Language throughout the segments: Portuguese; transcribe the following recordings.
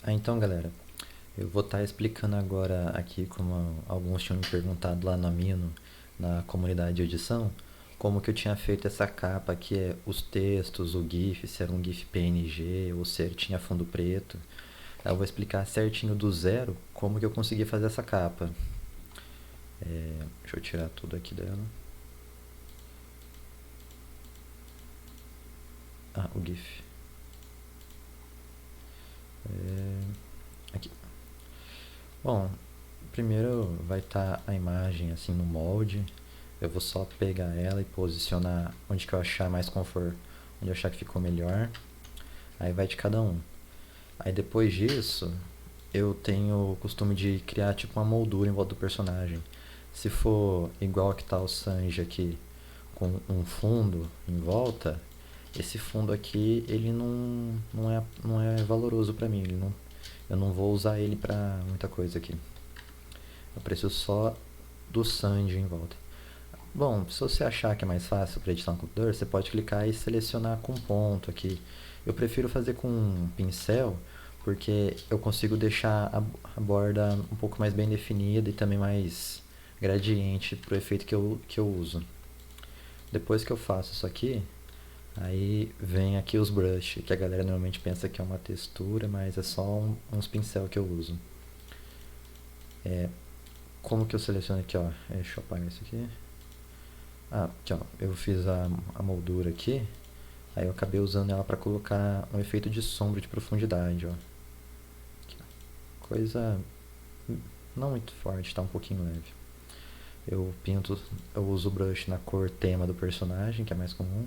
Então, galera, eu vou estar explicando agora aqui, como alguns tinham me perguntado lá no Amino, na comunidade de edição, como que eu tinha feito essa capa, que é os textos, o GIF, se era um GIF PNG ou se ele tinha fundo preto. Eu vou explicar certinho do zero como que eu consegui fazer essa capa. Deixa eu tirar tudo aqui dela. Ah, o GIF. Aqui. Bom, primeiro vai estar a imagem assim no molde. Eu vou só pegar ela e posicionar onde que eu achar mais conforto, onde eu achar que ficou melhor. Aí vai de cada um. Aí depois disso, eu tenho o costume de criar tipo uma moldura em volta do personagem. Se for igual que tá o Sanji aqui, com um fundo em volta, esse fundo aqui ele não é valoroso pra mim. Eu não vou usar ele pra muita coisa aqui. Eu preciso só do Sanji em volta. Bom, se você achar que é mais fácil para editar no computador, você pode clicar e selecionar com ponto aqui. Eu prefiro fazer com um pincel, porque eu consigo deixar a borda um pouco mais bem definida e também mais gradiente para o efeito que eu uso. Depois que eu faço isso aqui, aí vem aqui os brush, que a galera normalmente pensa que é uma textura, mas é só uns pincel que eu uso. Como que eu seleciono aqui, ó? Deixa eu apagar isso aqui. Aqui ó, eu fiz a moldura aqui, aí eu acabei usando ela para colocar um efeito de sombra de profundidade, ó. Aqui, ó. Coisa não muito forte, tá um pouquinho leve. Eu pinto, eu uso o brush na cor tema do personagem, que é mais comum.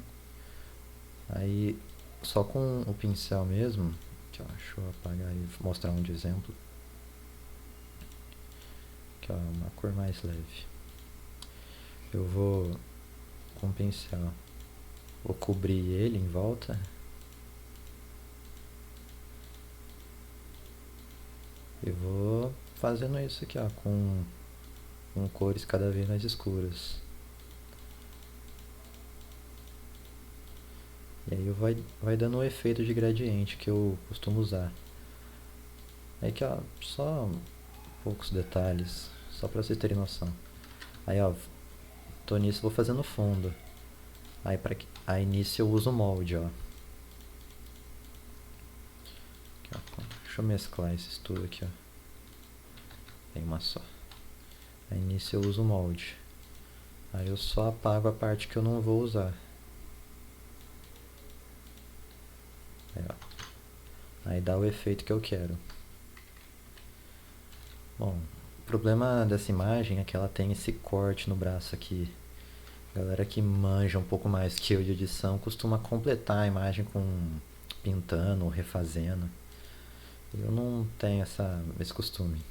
Aí só com o pincel mesmo, aqui, ó, deixa eu apagar e mostrar um de exemplo. Aqui ó, uma cor mais leve. Eu vou com o pincel, vou cobrir ele em volta. E vou fazendo isso aqui, ó, com cores cada vez mais escuras. E aí vai dando o efeito de gradiente que eu costumo usar. Aí aqui, ó, só poucos detalhes, só pra vocês terem noção. Aí, ó, tô nisso, vou fazendo fundo. Aí nisso eu uso o molde, ó. Aqui, ó. Deixa eu mesclar esses tudo aqui, ó. Tem uma só. Aí nisso eu uso o molde. Aí eu só apago a parte que eu não vou usar. Aí, ó. Aí dá o efeito que eu quero. Bom, o problema dessa imagem é que ela tem esse corte no braço aqui. A galera que manja um pouco mais que eu de edição costuma completar a imagem com pintando ou refazendo. Eu não tenho esse costume.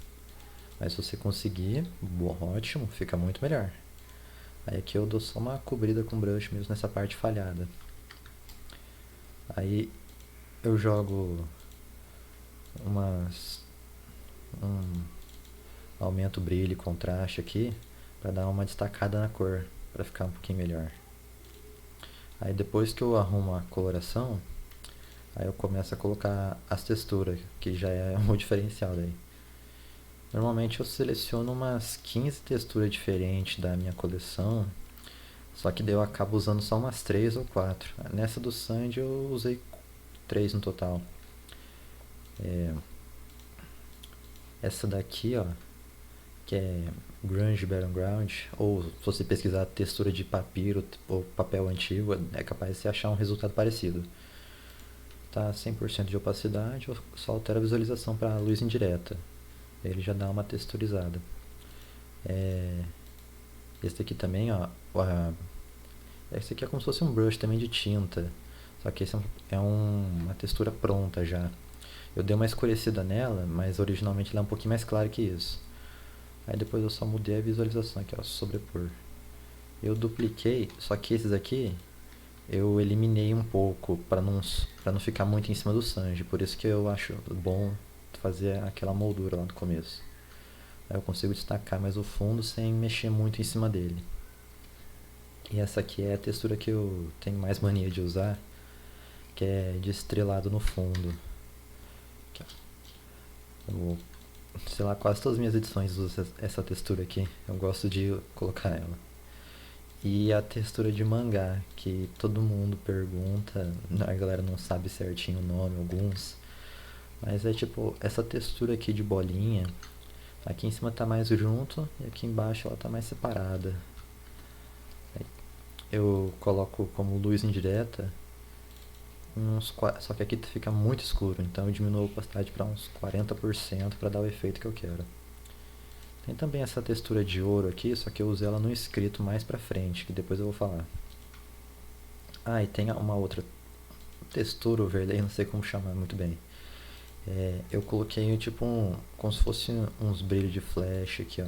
Mas se você conseguir, ótimo, fica muito melhor. Aí aqui eu dou só uma cobrida com brush mesmo nessa parte falhada. Aí eu jogo um aumento o brilho e contraste aqui para dar uma destacada na cor, para ficar um pouquinho melhor. Aí depois que eu arrumo a coloração, aí eu começo a colocar as texturas, que já é o diferencial daí. Normalmente eu seleciono umas 15 texturas diferentes da minha coleção, só que daí eu acabo usando só umas 3 ou 4. Nessa do Sandy eu usei 3 no total. Essa daqui, ó, que é Grunge Battleground, ou se você pesquisar textura de papiro ou papel antigo, é capaz de você achar um resultado parecido. Tá 100% de opacidade, eu só altero a visualização para luz indireta. Ele já dá uma texturizada. Esse aqui também, ó, esse aqui é como se fosse um brush também de tinta, só que esse é uma textura pronta já. Eu dei uma escurecida nela, mas originalmente ela é um pouquinho mais clara que isso. Aí depois eu só mudei a visualização aqui, ó, sobrepor. Eu dupliquei, só que esses aqui eu eliminei um pouco para não ficar muito em cima do Sanji, por isso que eu acho bom fazer aquela moldura lá no começo. Aí eu consigo destacar mais o fundo sem mexer muito em cima dele. E essa aqui é a textura que eu tenho mais mania de usar, que é de estrelado no fundo, Aqui, ó. Sei lá, quase todas as minhas edições usam essa textura aqui. Eu gosto de colocar ela. E a textura de mangá, que todo mundo pergunta, a galera não sabe certinho o nome, alguns. Mas é tipo, essa textura aqui de bolinha, aqui em cima tá mais junto e aqui embaixo ela tá mais separada. Eu coloco como luz indireta, só que aqui fica muito escuro, então eu diminuo a opacidade para uns 40% para dar o efeito que eu quero. Tem também essa textura de ouro aqui, só que eu usei ela no escrito mais pra frente, que depois eu vou falar. Ah, e tem uma outra textura overlay, não sei como chamar muito bem. Eu coloquei tipo como se fosse uns brilhos de flash aqui, ó.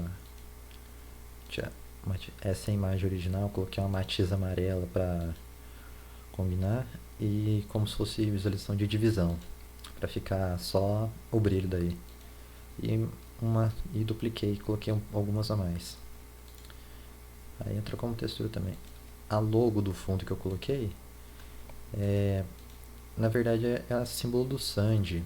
Essa é a imagem original, eu coloquei uma matiz amarela pra combinar e como se fosse visualização de divisão, pra ficar só o brilho daí. E dupliquei, coloquei algumas a mais. Aí entra como textura também. A logo do fundo que eu coloquei na verdade é a símbolo do Sandy.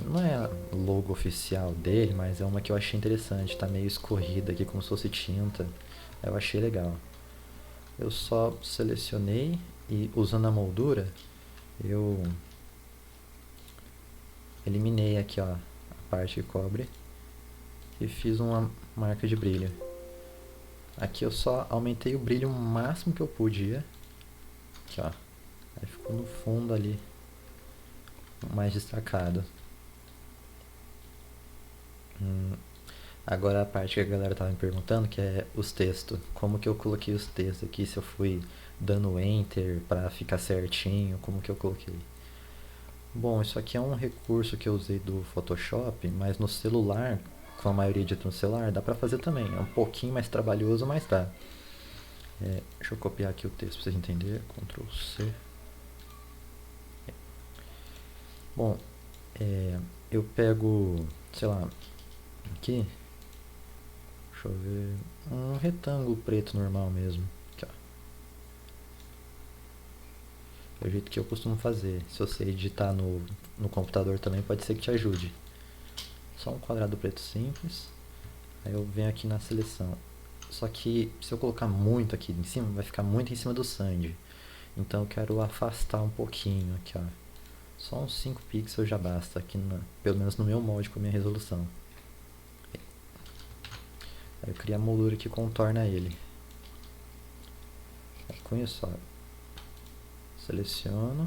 Não é a logo oficial dele, mas é uma que eu achei interessante. Tá meio escorrida aqui, como se fosse tinta. Eu achei legal. Eu só selecionei e usando a moldura, eu eliminei aqui, ó, a parte que cobre e fiz uma marca de brilho. Aqui eu só aumentei o brilho o máximo que eu podia. Aqui, ó. Aí ficou no fundo ali, mais destacado. Agora a parte que a galera tava me perguntando, que é os textos. Como que eu coloquei os textos aqui, se eu fui dando enter pra ficar certinho, como que eu coloquei. Bom, isso aqui é um recurso que eu usei do Photoshop, mas no celular, com a maioria edita no celular, dá pra fazer também. É um pouquinho mais trabalhoso, mas dá. Deixa eu copiar aqui o texto pra vocês entenderem. Ctrl C. Bom, eu pego, sei lá, aqui, deixa eu ver, um retângulo preto normal mesmo. Aqui, ó. É o jeito que eu costumo fazer. Se você editar no computador também, pode ser que te ajude. Só um quadrado preto simples. Aí eu venho aqui na seleção. Só que se eu colocar muito aqui em cima, vai ficar muito em cima do Sandy. Então eu quero afastar um pouquinho aqui, ó. Só uns 5 pixels já basta, aqui pelo menos no meu molde com a minha resolução. Aí eu crio a moldura que contorna ele. Aí com isso, ó, seleciono,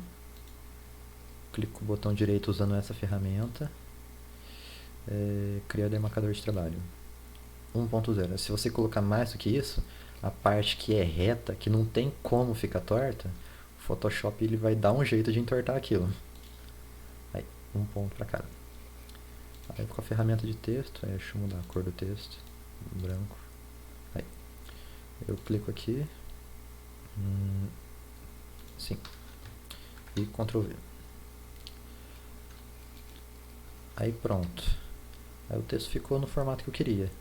clico com o botão direito usando essa ferramenta, criar demarcador de trabalho 1.0. Se você colocar mais do que isso, a parte que é reta, que não tem como ficar torta, o Photoshop ele vai dar um jeito de entortar aquilo. Aí, um ponto para cada. Aí com a ferramenta de texto, deixa eu mudar a cor do texto, branco. Aí, eu clico aqui, sim, e Ctrl V. Aí pronto. Aí o texto ficou no formato que eu queria.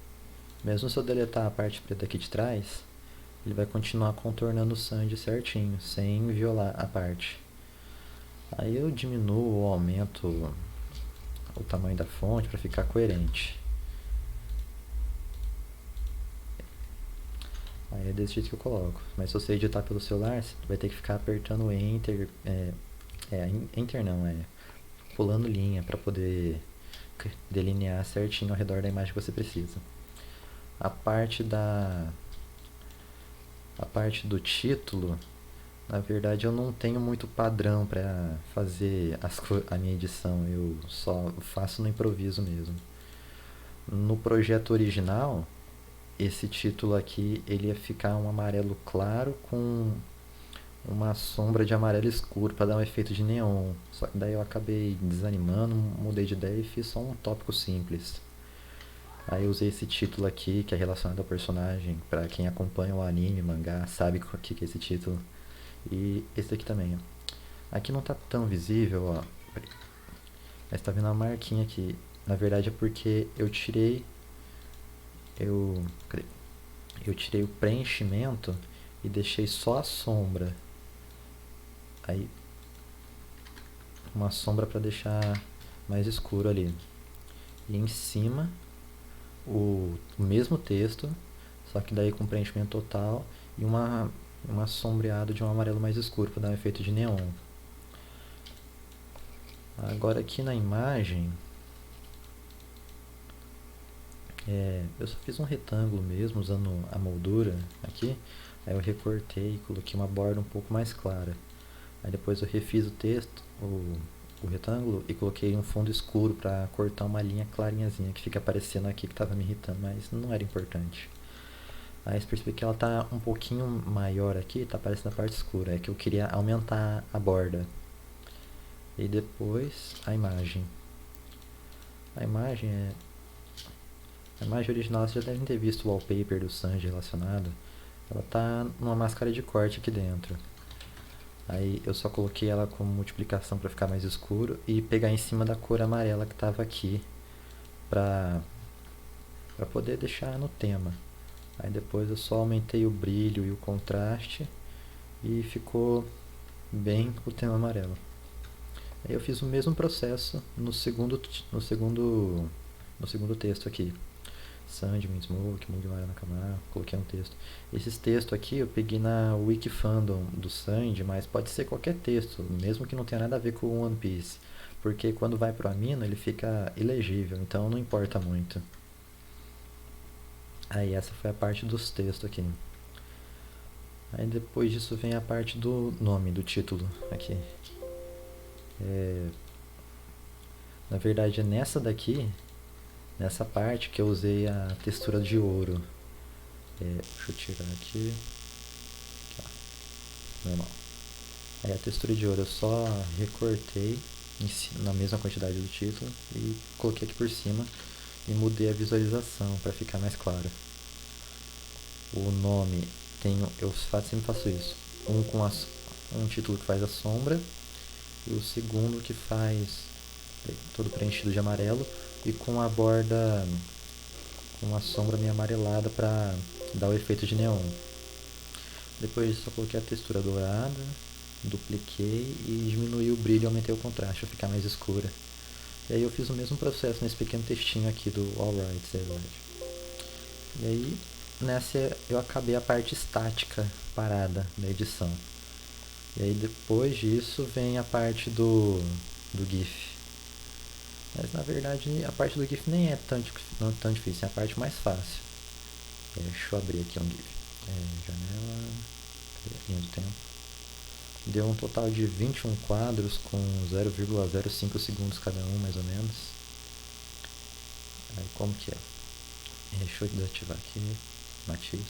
Mesmo se eu deletar a parte preta aqui de trás, ele vai continuar contornando o Sandy certinho, sem violar a parte. Aí eu diminuo ou aumento o tamanho da fonte para ficar coerente. Aí é desse jeito que eu coloco. Mas se você editar pelo celular, você vai ter que ficar apertando Enter. Enter não, pulando linha para poder delinear certinho ao redor da imagem que você precisa. A parte do título, na verdade eu não tenho muito padrão para fazer a minha edição, eu só faço no improviso mesmo. No projeto original, esse título aqui ele ia ficar um amarelo claro com uma sombra de amarelo escuro para dar um efeito de neon. Só que daí eu acabei desanimando, mudei de ideia e fiz só um tópico simples. Aí eu usei esse título aqui, que é relacionado ao personagem. Pra quem acompanha o anime, mangá, sabe o que é esse título. E esse aqui também, ó. Aqui não tá tão visível, ó. Mas tá vendo a marquinha aqui. Na verdade é porque eu tirei... Eu tirei o preenchimento e deixei só a sombra. Aí uma sombra para deixar mais escuro ali. E em cima o mesmo texto, só que daí com preenchimento total e uma sombreado de um amarelo mais escuro para dar um efeito de neon. Agora aqui na imagem, eu só fiz um retângulo mesmo, usando a moldura aqui. Aí eu recortei e coloquei uma borda um pouco mais clara. Aí depois eu refiz o texto, o retângulo, e coloquei um fundo escuro para cortar uma linha clarinhazinha que fica aparecendo aqui, que estava me irritando, mas não era importante. Aí você percebe que ela tá um pouquinho maior aqui, tá aparecendo a parte escura. É que eu queria aumentar a borda. E depois a imagem. A imagem é... A imagem original, vocês já devem ter visto o wallpaper do Sanji relacionado. Ela tá numa máscara de corte aqui dentro. Aí eu só coloquei ela como multiplicação para ficar mais escuro e pegar em cima da cor amarela que estava aqui para poder deixar no tema. Aí depois eu só aumentei o brilho e o contraste e ficou bem o tema amarelo. Aí eu fiz o mesmo processo no segundo texto aqui. Sanji, Smoke, Mugiwara Nakama, coloquei um texto. Esses textos aqui eu peguei na Wikifandom do Sanji, mas pode ser qualquer texto, mesmo que não tenha nada a ver com One Piece. Porque quando vai pro Amino ele fica ilegível, então não importa muito. Aí essa foi a parte dos textos aqui. Aí depois disso vem a parte do nome, do título aqui. Na verdade é nessa daqui, nessa parte que eu usei a textura de ouro. Deixa eu tirar aqui. Normal. Aí a textura de ouro eu só recortei na mesma quantidade do título e coloquei aqui por cima e mudei a visualização para ficar mais claro. O nome eu sempre faço isso. Um título que faz a sombra e o segundo que faz todo preenchido de amarelo e com a borda com uma sombra meio amarelada para dar o efeito de neon. Depois disso eu coloquei a textura dourada, dupliquei e diminuí o brilho e aumentei o contraste para ficar mais escura. E aí eu fiz o mesmo processo nesse pequeno textinho aqui do Alright, E aí nessa eu acabei a parte estática parada da edição. E aí depois disso vem a parte do GIF. Mas na verdade a parte do GIF nem é não tão difícil, é a parte mais fácil. Deixa eu abrir aqui um GIF. Janela, linha do tempo. Deu um total de 21 quadros com 0,05 segundos cada um, mais ou menos. Aí como que é? Deixa eu desativar aqui, matiz.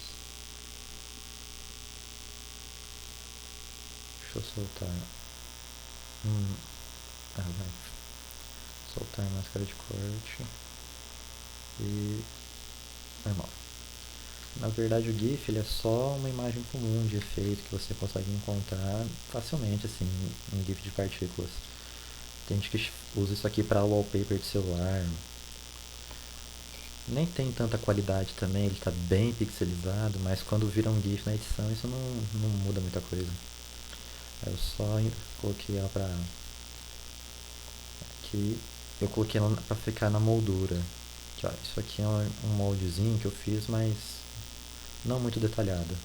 Deixa eu soltar. Vai. Soltar a máscara de corte. E normal. Na verdade o GIF ele é só uma imagem comum de efeito que você consegue encontrar facilmente assim, um GIF de partículas. Tem gente que usa isso aqui para wallpaper de celular. Nem tem tanta qualidade também, ele está bem pixelizado, mas quando vira um GIF na edição isso não muda muita coisa. Eu só coloquei ela pra aqui, eu coloquei ela pra ficar na moldura. Aqui, ó, isso aqui é um moldezinho que eu fiz, mas não muito detalhado,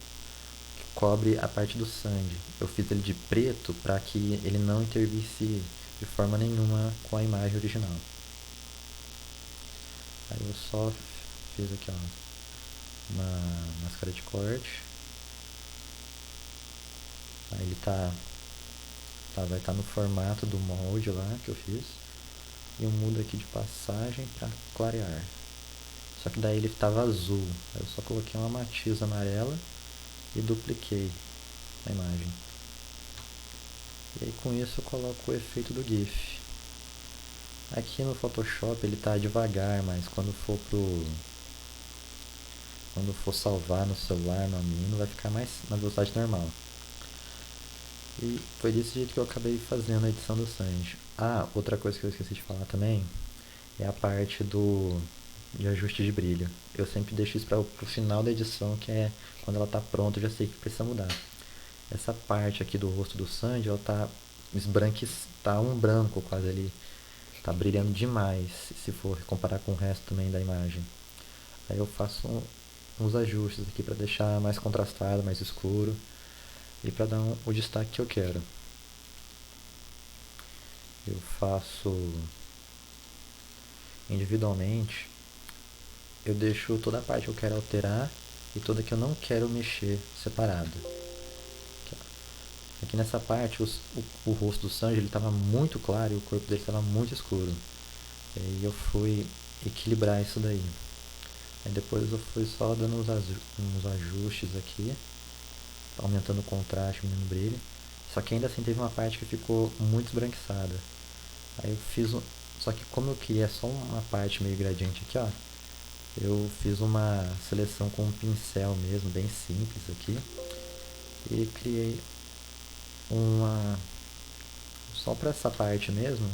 que cobre a parte do Sanji. Eu fiz ele de preto para que ele não intervisse de forma nenhuma com a imagem original. Aí eu só fiz aqui, ó, uma máscara de corte. Aí ele vai estar no formato do molde lá que eu fiz. E eu mudo aqui de passagem para clarear. Só que daí ele estava azul. Aí eu só coloquei uma matiz amarela e dupliquei a imagem. E aí com isso eu coloco o efeito do GIF. Aqui no Photoshop ele está devagar, mas quando for salvar no celular, no Amino, vai ficar mais na velocidade normal. E foi desse jeito que eu acabei fazendo a edição do Sanji. Outra coisa que eu esqueci de falar também é a parte de ajuste de brilho. Eu sempre deixo isso para o final da edição, que é quando ela está pronta, eu já sei que precisa mudar. Essa parte aqui do rosto do Sanji, ela tá tá um branco quase ali. Tá brilhando demais, se for comparar com o resto também da imagem. Aí eu faço uns ajustes aqui para deixar mais contrastado, mais escuro e para dar o destaque que eu quero. Eu faço individualmente, eu deixo toda a parte que eu quero alterar e toda que eu não quero mexer separada. Aqui nessa parte, o rosto do Sanji estava muito claro e o corpo dele estava muito escuro. E aí eu fui equilibrar isso daí. Aí depois eu fui só dando uns ajustes aqui, aumentando o contraste, diminuindo o brilho. Só que ainda assim teve uma parte que ficou muito esbranquiçada. Aí eu fiz só que como eu queria só uma parte meio gradiente aqui, ó, eu fiz uma seleção com um pincel mesmo, bem simples aqui. E criei uma só para essa parte mesmo,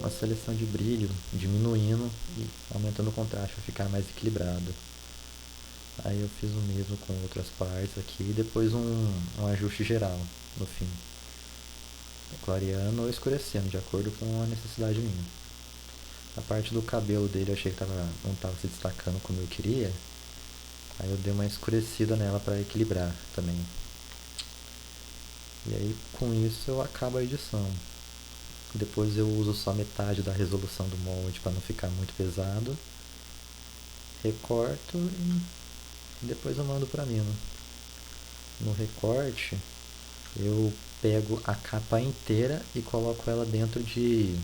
uma seleção de brilho, diminuindo e aumentando o contraste para ficar mais equilibrado. Aí eu fiz o mesmo com outras partes aqui e depois um ajuste geral no fim, clareando ou escurecendo, de acordo com a necessidade minha. A parte do cabelo dele eu achei que não estava se destacando como eu queria, aí eu dei uma escurecida nela para equilibrar também. E aí com isso eu acabo a edição. Depois eu uso só metade da resolução do molde para não ficar muito pesado. Recorto e depois eu mando para mim. No recorte eu pego a capa inteira e coloco ela dentro de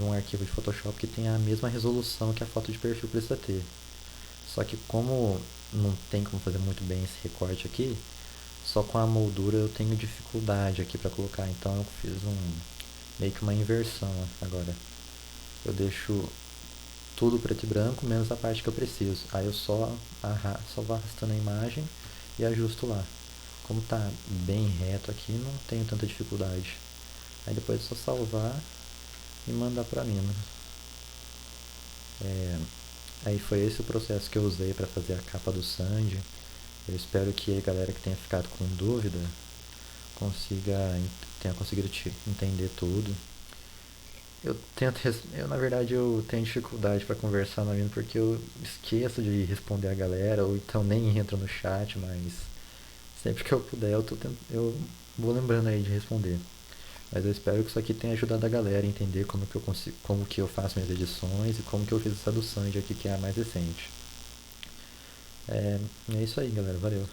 um arquivo de Photoshop que tem a mesma resolução que a foto de perfil precisa ter. Só que como não tem como fazer muito bem esse recorte aqui, só com a moldura eu tenho dificuldade aqui para colocar, então eu fiz meio que uma inversão agora. Eu deixo tudo preto e branco, menos a parte que eu preciso. Aí eu só vou arrastando a imagem e ajusto lá. Como tá bem reto aqui, não tenho tanta dificuldade. Aí depois é só salvar e mandar pra mim. Aí foi esse o processo que eu usei para fazer a capa do Sanji. Eu espero que a galera que tenha ficado com dúvida tenha conseguido entender tudo. Eu na verdade eu tenho dificuldade para conversar na vida porque eu esqueço de responder a galera ou então nem entro no chat, mas sempre que eu puder eu vou lembrando aí de responder. Mas eu espero que isso aqui tenha ajudado a galera a entender como que eu faço minhas edições e como que eu fiz essa do Sanji aqui que é a mais recente. É isso aí, galera. Valeu.